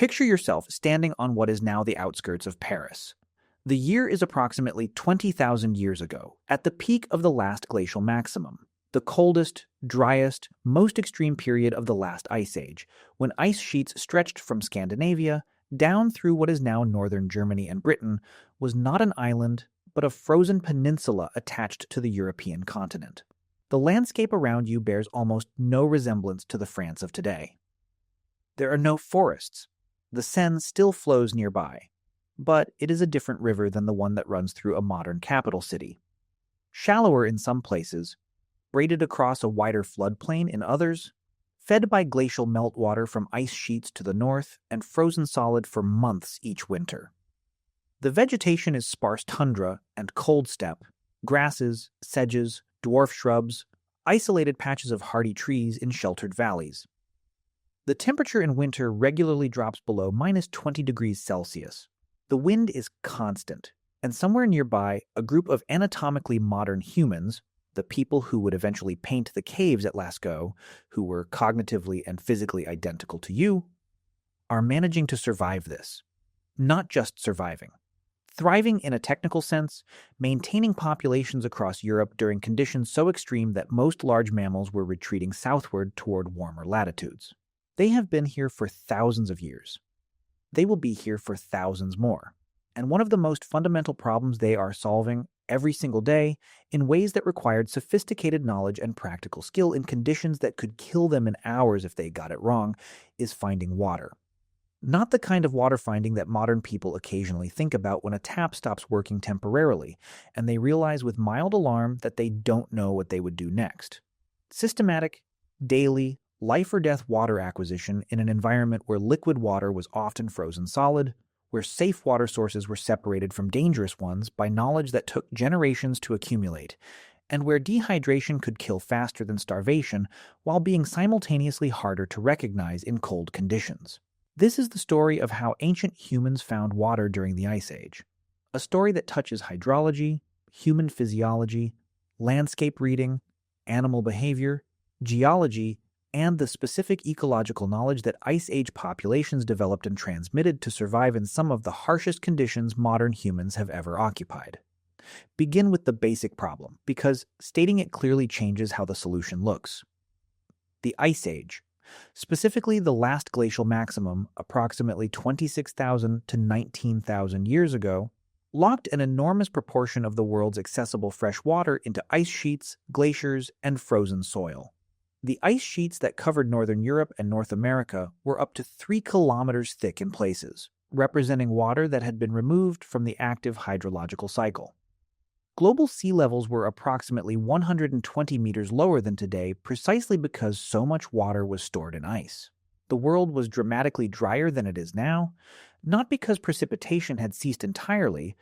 Picture yourself standing on what is now the outskirts of Paris. The year is approximately 20,000 years ago, at the peak of the last glacial maximum, the coldest, driest, most extreme period of the last ice age, when ice sheets stretched from Scandinavia down through what is now northern Germany and Britain, was not an island, but a frozen peninsula attached to the European continent. The landscape around you bears almost no resemblance to the France of today. There are no forests. The Seine still flows nearby, but it is a different river than the one that runs through a modern capital city. Shallower in some places, braided across a wider floodplain in others, fed by glacial meltwater from ice sheets to the north and frozen solid for months each winter. The vegetation is sparse tundra and cold steppe, grasses, sedges, dwarf shrubs, isolated patches of hardy trees in sheltered valleys. The temperature in winter regularly drops below -20 degrees Celsius. The wind is constant, and somewhere nearby, a group of anatomically modern humans, the people who would eventually paint the caves at Lascaux, who were cognitively and physically identical to you, are managing to survive this. Not just surviving. Thriving in a technical sense, maintaining populations across Europe during conditions so extreme that most large mammals were retreating southward toward warmer latitudes. They have been here for thousands of years. They will be here for thousands more. And one of the most fundamental problems they are solving every single day, in ways that required sophisticated knowledge and practical skill in conditions that could kill them in hours if they got it wrong, is finding water. Not the kind of water finding that modern people occasionally think about when a tap stops working temporarily, and they realize with mild alarm that they don't know what they would do next. Systematic, daily, life-or-death water acquisition in an environment where liquid water was often frozen solid, where safe water sources were separated from dangerous ones by knowledge that took generations to accumulate, and where dehydration could kill faster than starvation while being simultaneously harder to recognize in cold conditions. This is the story of how ancient humans found water during the Ice Age, a story that touches hydrology, human physiology, landscape reading, animal behavior, geology, and the specific ecological knowledge that Ice Age populations developed and transmitted to survive in some of the harshest conditions modern humans have ever occupied. Begin with the basic problem, because stating it clearly changes how the solution looks. The Ice Age, specifically the last glacial maximum, approximately 26,000 to 19,000 years ago, locked an enormous proportion of the world's accessible fresh water into ice sheets, glaciers, and frozen soil. The ice sheets that covered northern Europe and North America were up to 3 kilometers thick in places, representing water that had been removed from the active hydrological cycle. Global sea levels were approximately 120 meters lower than today precisely because so much water was stored in ice. The world was dramatically drier than it is now, not because precipitation had ceased entirely,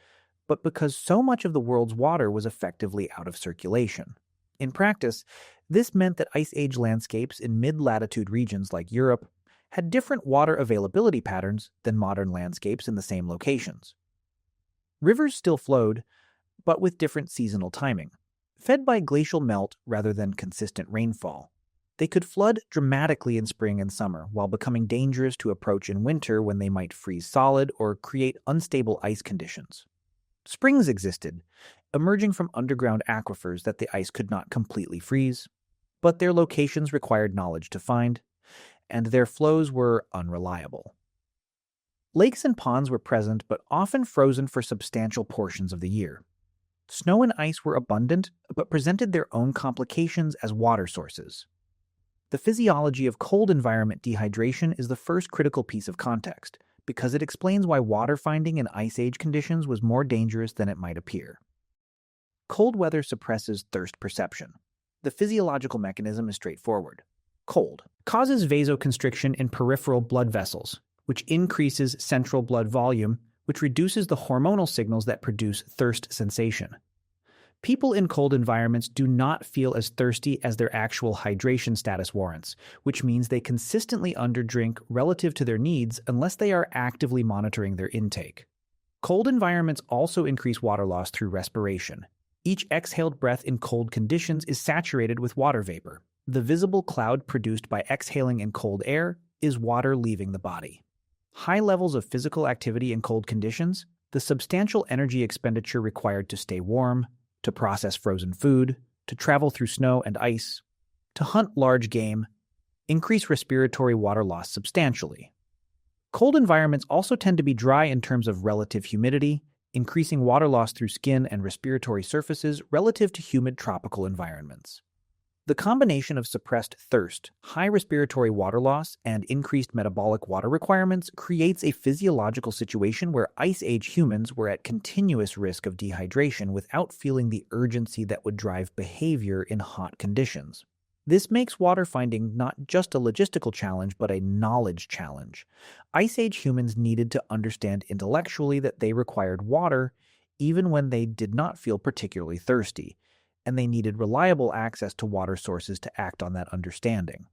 but because so much of the world's water was effectively out of circulation. In practice, this meant that Ice Age landscapes in mid-latitude regions like Europe had different water availability patterns than modern landscapes in the same locations. Rivers still flowed, but with different seasonal timing. Fed by glacial melt rather than consistent rainfall, they could flood dramatically in spring and summer while becoming dangerous to approach in winter when they might freeze solid or create unstable ice conditions. Springs existed, emerging from underground aquifers that the ice could not completely freeze, but their locations required knowledge to find, and their flows were unreliable. Lakes and ponds were present but often frozen for substantial portions of the year. Snow and ice were abundant, but presented their own complications as water sources. The physiology of cold environment dehydration is the first critical piece of context, because it explains why water finding in Ice Age conditions was more dangerous than it might appear. Cold weather suppresses thirst perception. The physiological mechanism is straightforward. Cold causes vasoconstriction in peripheral blood vessels, which increases central blood volume, which reduces the hormonal signals that produce thirst sensation. People in cold environments do not feel as thirsty as their actual hydration status warrants, which means they consistently underdrink relative to their needs unless they are actively monitoring their intake. Cold environments also increase water loss through respiration. Each exhaled breath in cold conditions is saturated with water vapor. The visible cloud produced by exhaling in cold air is water leaving the body. High levels of physical activity in cold conditions, the substantial energy expenditure required to stay warm, to process frozen food, to travel through snow and ice, to hunt large game, increase respiratory water loss substantially. Cold environments also tend to be dry in terms of relative humidity, increasing water loss through skin and respiratory surfaces relative to humid tropical environments. The combination of suppressed thirst, high respiratory water loss, and increased metabolic water requirements creates a physiological situation where Ice Age humans were at continuous risk of dehydration without feeling the urgency that would drive behavior in hot conditions. This makes water finding not just a logistical challenge, but a knowledge challenge. Ice Age humans needed to understand intellectually that they required water even when they did not feel particularly thirsty, and they needed reliable access to water sources to act on that understanding.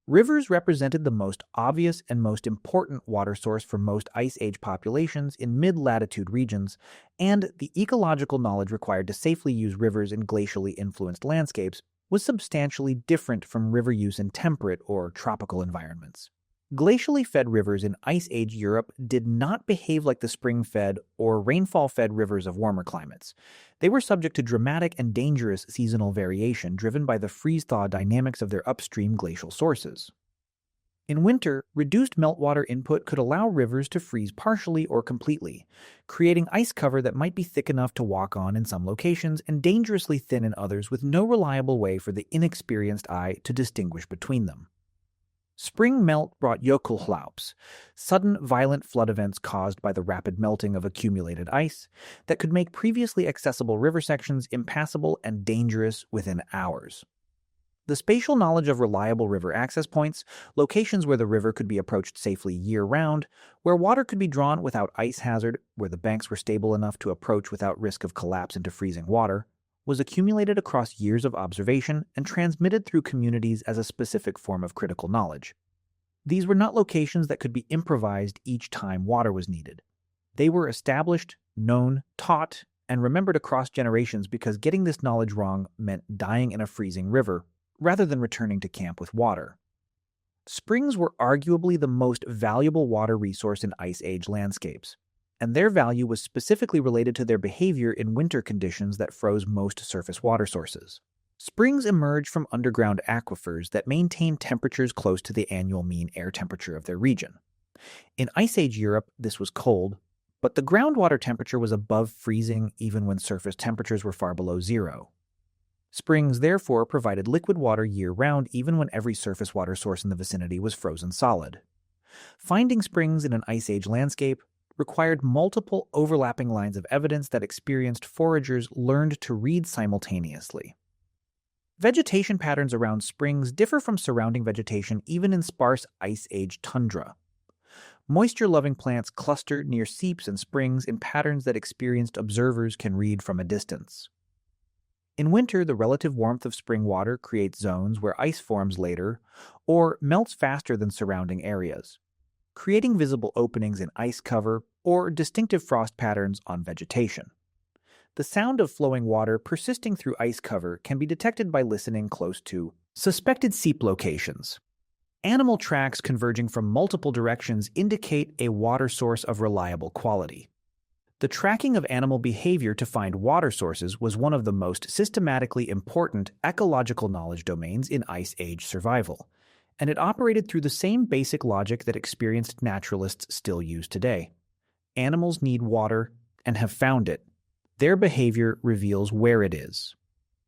Rivers represented the most obvious and most important water source for most Ice Age populations in mid-latitude regions, and the ecological knowledge required to safely use rivers in glacially influenced landscapes was substantially different from river use in temperate or tropical environments. Glacially fed rivers in Ice Age Europe did not behave like the spring-fed or rainfall-fed rivers of warmer climates. They were subject to dramatic and dangerous seasonal variation driven by the freeze-thaw dynamics of their upstream glacial sources. In winter, reduced meltwater input could allow rivers to freeze partially or completely, creating ice cover that might be thick enough to walk on in some locations and dangerously thin in others with no reliable way for the inexperienced eye to distinguish between them. Spring melt brought Jökulhlaups, sudden violent flood events caused by the rapid melting of accumulated ice that could make previously accessible river sections impassable and dangerous within hours. The spatial knowledge of reliable river access points, locations where the river could be approached safely year-round, where water could be drawn without ice hazard, where the banks were stable enough to approach without risk of collapse into freezing water, was accumulated across years of observation and transmitted through communities as a specific form of critical knowledge. These were not locations that could be improvised each time water was needed. They were established, known, taught, and remembered across generations because getting this knowledge wrong meant dying in a freezing river, rather than returning to camp with water. Springs were arguably the most valuable water resource in Ice Age landscapes, and their value was specifically related to their behavior in winter conditions that froze most surface water sources. Springs emerge from underground aquifers that maintain temperatures close to the annual mean air temperature of their region. In Ice Age Europe, this was cold, but the groundwater temperature was above freezing even when surface temperatures were far below zero. Springs therefore provided liquid water year-round even when every surface water source in the vicinity was frozen solid. Finding springs in an Ice Age landscape required multiple overlapping lines of evidence that experienced foragers learned to read simultaneously. Vegetation patterns around springs differ from surrounding vegetation even in sparse Ice Age tundra. Moisture-loving plants cluster near seeps and springs in patterns that experienced observers can read from a distance. In winter, the relative warmth of spring water creates zones where ice forms later or melts faster than surrounding areas, creating visible openings in ice cover or distinctive frost patterns on vegetation. The sound of flowing water persisting through ice cover can be detected by listening close to suspected seep locations. Animal tracks converging from multiple directions indicate a water source of reliable quality. The tracking of animal behavior to find water sources was one of the most systematically important ecological knowledge domains in Ice Age survival, and it operated through the same basic logic that experienced naturalists still use today. Animals need water and have found it. Their behavior reveals where it is.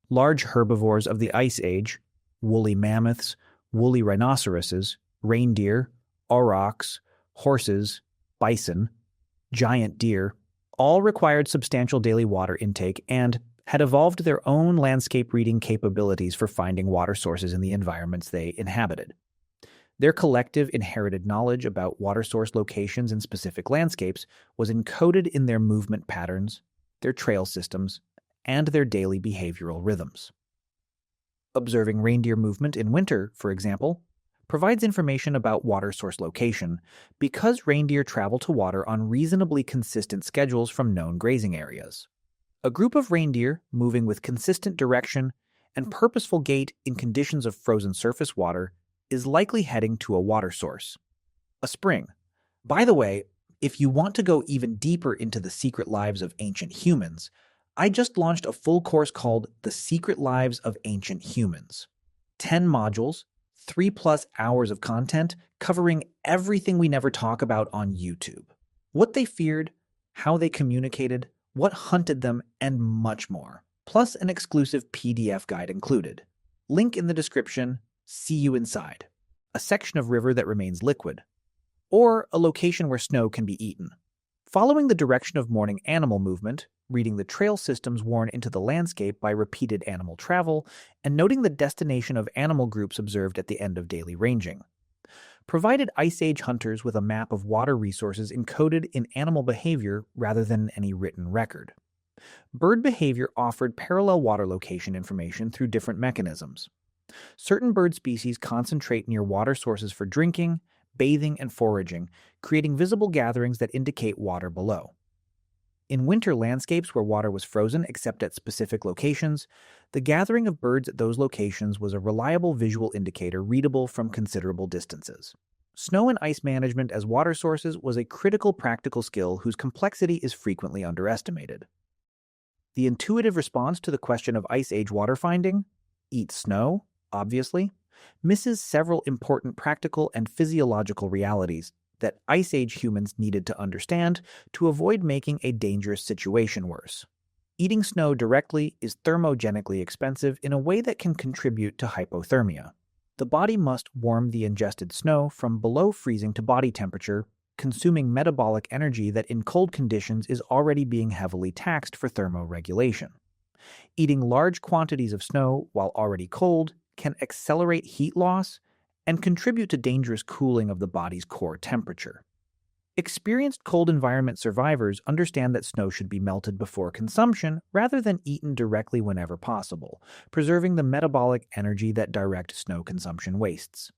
Large herbivores of the Ice Age, woolly mammoths, woolly rhinoceroses, reindeer, aurochs, horses, bison, giant deer, all required substantial daily water intake and had evolved their own landscape reading capabilities for finding water sources in the environments they inhabited. Their collective inherited knowledge about water source locations in specific landscapes was encoded in their movement patterns, their trail systems, and their daily behavioral rhythms. Observing reindeer movement in winter, for example, provides information about water source location because reindeer travel to water on reasonably consistent schedules from known grazing areas. A group of reindeer moving with consistent direction and purposeful gait in conditions of frozen surface water is likely heading to a water source, a spring, By the way, if you want to go even deeper into the secret lives of ancient humans, I just launched a full course called The Secret Lives of Ancient Humans. 10 modules, 3+ hours of content covering everything we never talk about on YouTube. What they feared, how they communicated, what hunted them, and much more. Plus an exclusive PDF guide included. Link in the description. See you inside. A section of river that remains liquid, or a location where snow can be eaten. Following the direction of morning animal movement, reading the trail systems worn into the landscape by repeated animal travel, and noting the destination of animal groups observed at the end of daily ranging. Provided Ice Age hunters with a map of water resources encoded in animal behavior rather than any written record. Bird behavior offered parallel water location information through different mechanisms. Certain bird species concentrate near water sources for drinking, bathing, and foraging, creating visible gatherings that indicate water below. In winter landscapes where water was frozen except at specific locations, the gathering of birds at those locations was a reliable visual indicator readable from considerable distances. Snow and ice management as water sources was a critical practical skill whose complexity is frequently underestimated. The intuitive response to the question of Ice Age water finding, eat snow, obviously, misses several important practical and physiological realities that Ice Age humans needed to understand to avoid making a dangerous situation worse. Eating snow directly is thermogenically expensive in a way that can contribute to hypothermia. The body must warm the ingested snow from below freezing to body temperature, consuming metabolic energy that in cold conditions is already being heavily taxed for thermoregulation. Eating large quantities of snow while already cold can accelerate heat loss and contribute to dangerous cooling of the body's core temperature. Experienced cold environment survivors understand that snow should be melted before consumption rather than eaten directly whenever possible, preserving the metabolic energy that direct snow consumption wastes.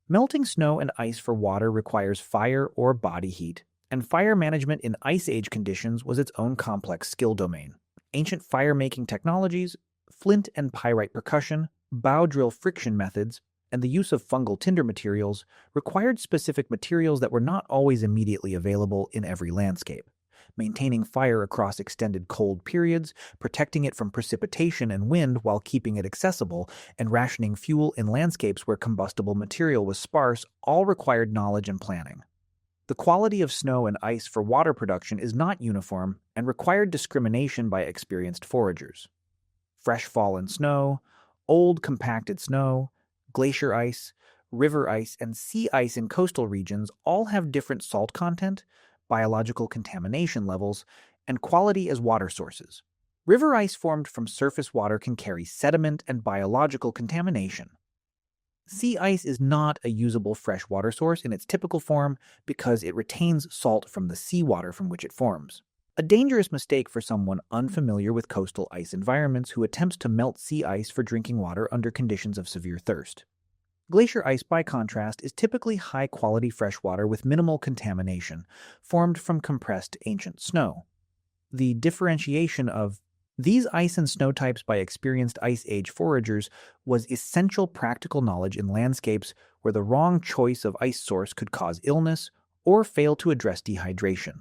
Melting snow and ice for water requires fire or body heat, and fire management in Ice Age conditions was its own complex skill domain. Ancient fire-making technologies, flint and pyrite percussion, bow drill friction methods, and the use of fungal tinder materials required specific materials that were not always immediately available in every landscape. Maintaining fire across extended cold periods, protecting it from precipitation and wind while keeping it accessible, and rationing fuel in landscapes where combustible material was sparse all required knowledge and planning. The quality of snow and ice for water production is not uniform and required discrimination by experienced foragers. Fresh fallen snow, old compacted snow, glacier ice, river ice, and sea ice in coastal regions all have different salt content, biological contamination levels, and quality as water sources. River ice formed from surface water can carry sediment and biological contamination. Sea ice is not a usable freshwater source in its typical form because it retains salt from the seawater from which it forms. A dangerous mistake for someone unfamiliar with coastal ice environments who attempts to melt sea ice for drinking water under conditions of severe thirst. Glacier ice, by contrast, is typically high-quality freshwater with minimal contamination, formed from compressed ancient snow. The differentiation of these ice and snow types by experienced Ice Age foragers was essential practical knowledge in landscapes where the wrong choice of ice source could cause illness or fail to address dehydration.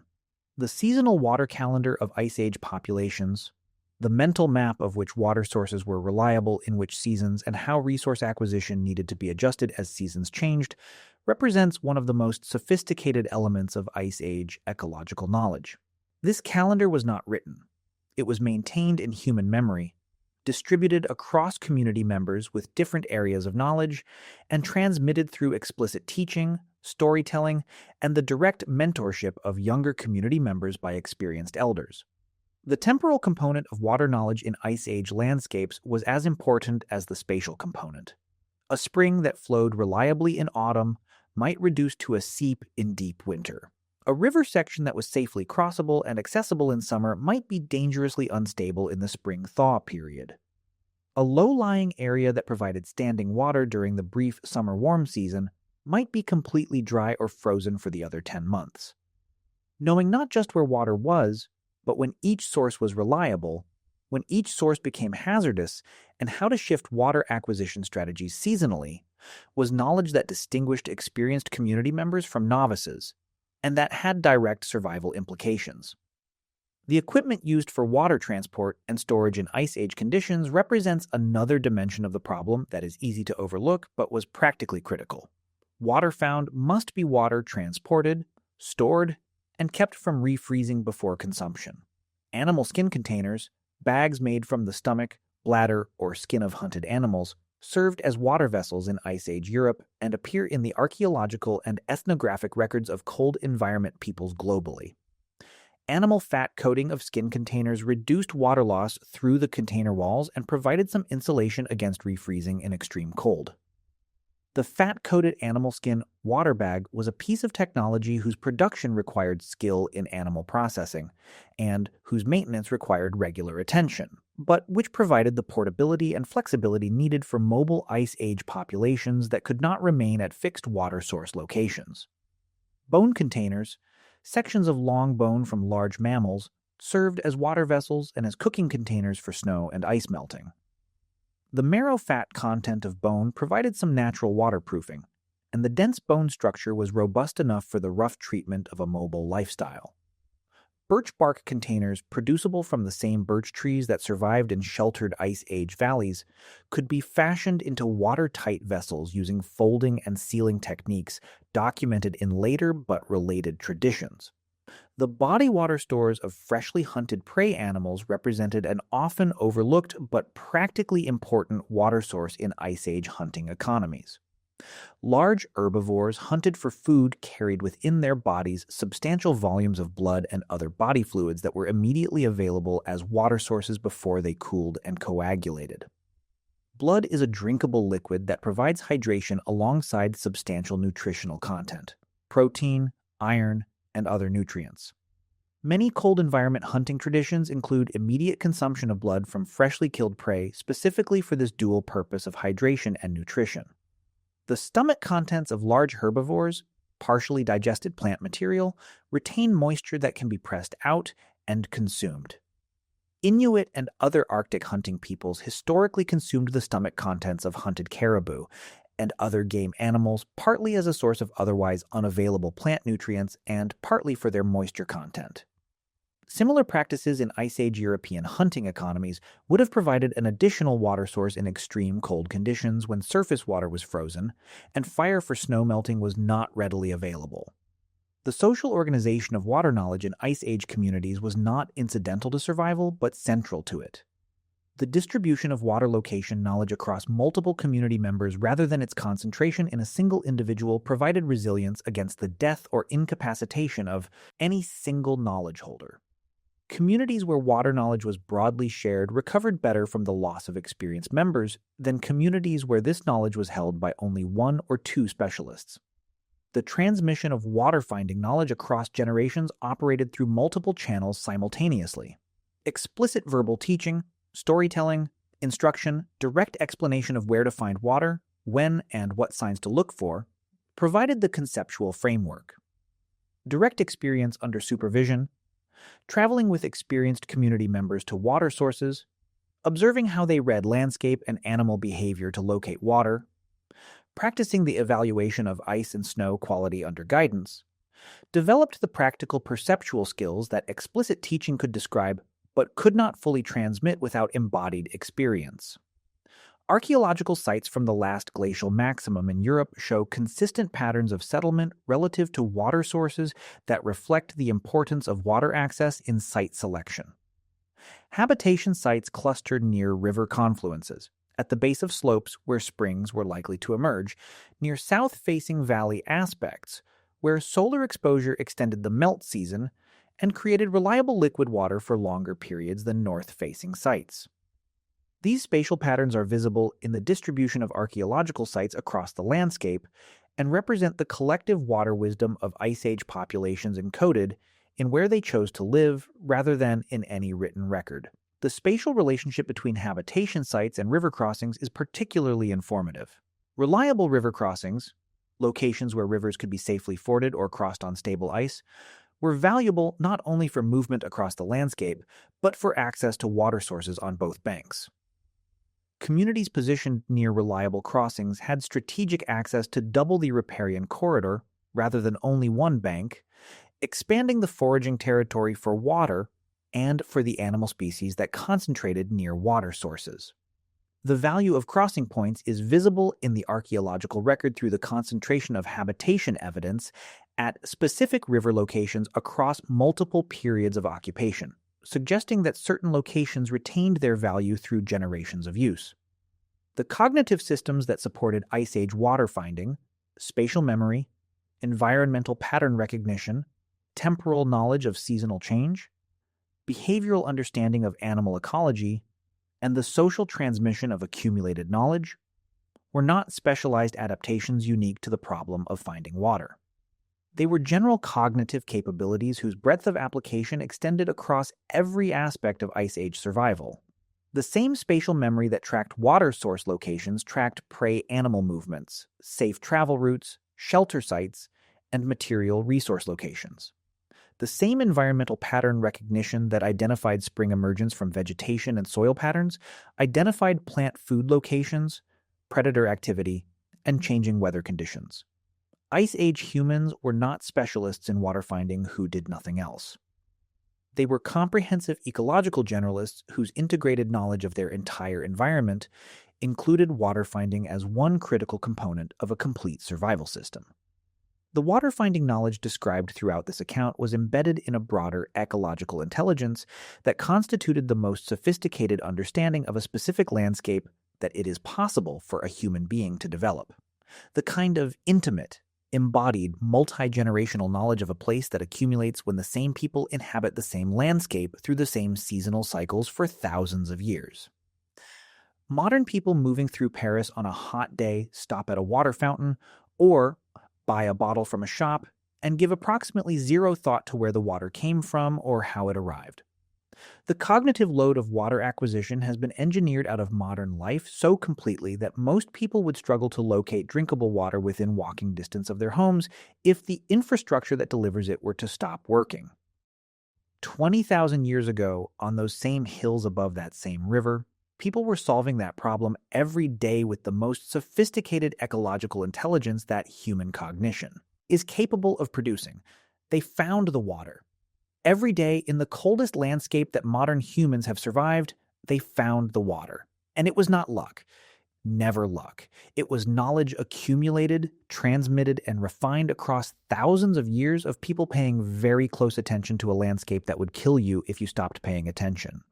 The seasonal water calendar of Ice Age populations, the mental map of which water sources were reliable in which seasons and how resource acquisition needed to be adjusted as seasons changed, represents one of the most sophisticated elements of Ice Age ecological knowledge. This calendar was not written. It was maintained in human memory, distributed across community members with different areas of knowledge, and transmitted through explicit teaching, storytelling, and the direct mentorship of younger community members by experienced elders. The temporal component of water knowledge in Ice Age landscapes was as important as the spatial component. A spring that flowed reliably in autumn might reduce to a seep in deep winter. A river section that was safely crossable and accessible in summer might be dangerously unstable in the spring thaw period. A low-lying area that provided standing water during the brief summer warm season might be completely dry or frozen for the other 10 months. Knowing not just where water was, but when each source was reliable, when each source became hazardous, and how to shift water acquisition strategies seasonally, was knowledge that distinguished experienced community members from novices, and that had direct survival implications. The equipment used for water transport and storage in Ice Age conditions represents another dimension of the problem that is easy to overlook but was practically critical. Water found must be water transported, stored, and kept from refreezing before consumption. Animal skin containers, bags made from the stomach, bladder, or skin of hunted animals, served as water vessels in Ice Age Europe and appear in the archaeological and ethnographic records of cold environment peoples globally. Animal fat coating of skin containers reduced water loss through the container walls and provided some insulation against refreezing in extreme cold. The fat-coated animal skin water bag was a piece of technology whose production required skill in animal processing, and whose maintenance required regular attention, but which provided the portability and flexibility needed for mobile Ice Age populations that could not remain at fixed water source locations. Bone containers, sections of long bone from large mammals, served as water vessels and as cooking containers for snow and ice melting. The marrow fat content of bone provided some natural waterproofing, and the dense bone structure was robust enough for the rough treatment of a mobile lifestyle. Birch bark containers, producible from the same birch trees that survived in sheltered Ice Age valleys, could be fashioned into watertight vessels using folding and sealing techniques documented in later but related traditions. The body water stores of freshly hunted prey animals represented an often overlooked but practically important water source in Ice Age hunting economies. Large herbivores hunted for food carried within their bodies substantial volumes of blood and other body fluids that were immediately available as water sources before they cooled and coagulated. Blood is a drinkable liquid that provides hydration alongside substantial nutritional content: protein, iron, and other nutrients. Many cold environment hunting traditions include immediate consumption of blood from freshly killed prey specifically for this dual purpose of hydration and nutrition. The stomach contents of large herbivores, partially digested plant material, retain moisture that can be pressed out and consumed. Inuit and other Arctic hunting peoples historically consumed the stomach contents of hunted caribou and other game animals, partly as a source of otherwise unavailable plant nutrients and partly for their moisture content. Similar practices in Ice Age European hunting economies would have provided an additional water source in extreme cold conditions when surface water was frozen and fire for snow melting was not readily available. The social organization of water knowledge in Ice Age communities was not incidental to survival, but central to it. The distribution of water location knowledge across multiple community members rather than its concentration in a single individual provided resilience against the death or incapacitation of any single knowledge holder. Communities where water knowledge was broadly shared recovered better from the loss of experienced members than communities where this knowledge was held by only one or two specialists. The transmission of water-finding knowledge across generations operated through multiple channels simultaneously. Explicit verbal teaching, storytelling, instruction, direct explanation of where to find water, when and what signs to look for, provided the conceptual framework. Direct experience under supervision, traveling with experienced community members to water sources, observing how they read landscape and animal behavior to locate water, practicing the evaluation of ice and snow quality under guidance, developed the practical perceptual skills that explicit teaching could describe but could not fully transmit without embodied experience. Archaeological sites from the last glacial maximum in Europe show consistent patterns of settlement relative to water sources that reflect the importance of water access in site selection. Habitation sites clustered near river confluences, at the base of slopes where springs were likely to emerge, near south-facing valley aspects, where solar exposure extended the melt season and created reliable liquid water for longer periods than north-facing sites. These spatial patterns are visible in the distribution of archaeological sites across the landscape and represent the collective water wisdom of Ice Age populations encoded in where they chose to live rather than in any written record. The spatial relationship between habitation sites and river crossings is particularly informative. Reliable river crossings, locations where rivers could be safely forded or crossed on stable ice, were valuable not only for movement across the landscape, but for access to water sources on both banks. Communities positioned near reliable crossings had strategic access to double the riparian corridor, rather than only one bank, expanding the foraging territory for water and for the animal species that concentrated near water sources. The value of crossing points is visible in the archaeological record through the concentration of habitation evidence at specific river locations across multiple periods of occupation, suggesting that certain locations retained their value through generations of use. The cognitive systems that supported Ice Age water finding, spatial memory, environmental pattern recognition, temporal knowledge of seasonal change, behavioral understanding of animal ecology, and the social transmission of accumulated knowledge were not specialized adaptations unique to the problem of finding water. They were general cognitive capabilities whose breadth of application extended across every aspect of Ice Age survival. The same spatial memory that tracked water source locations tracked prey animal movements, safe travel routes, shelter sites, and material resource locations. The same environmental pattern recognition that identified spring emergence from vegetation and soil patterns identified plant food locations, predator activity, and changing weather conditions. Ice Age humans were not specialists in water finding who did nothing else. They were comprehensive ecological generalists whose integrated knowledge of their entire environment included water finding as one critical component of a complete survival system. The water finding knowledge described throughout this account was embedded in a broader ecological intelligence that constituted the most sophisticated understanding of a specific landscape that it is possible for a human being to develop. The kind of intimate, embodied, multi-generational knowledge of a place that accumulates when the same people inhabit the same landscape through the same seasonal cycles for thousands of years. Modern people moving through Paris on a hot day stop at a water fountain or buy a bottle from a shop and give approximately zero thought to where the water came from or how it arrived. The cognitive load of water acquisition has been engineered out of modern life so completely that most people would struggle to locate drinkable water within walking distance of their homes if the infrastructure that delivers it were to stop working. 20,000 years ago, on those same hills above that same river, people were solving that problem every day with the most sophisticated ecological intelligence that human cognition is capable of producing. They found the water. Every day, in the coldest landscape that modern humans have survived, they found the water. And it was not luck. Never luck. It was knowledge accumulated, transmitted, and refined across thousands of years of people paying very close attention to a landscape that would kill you if you stopped paying attention.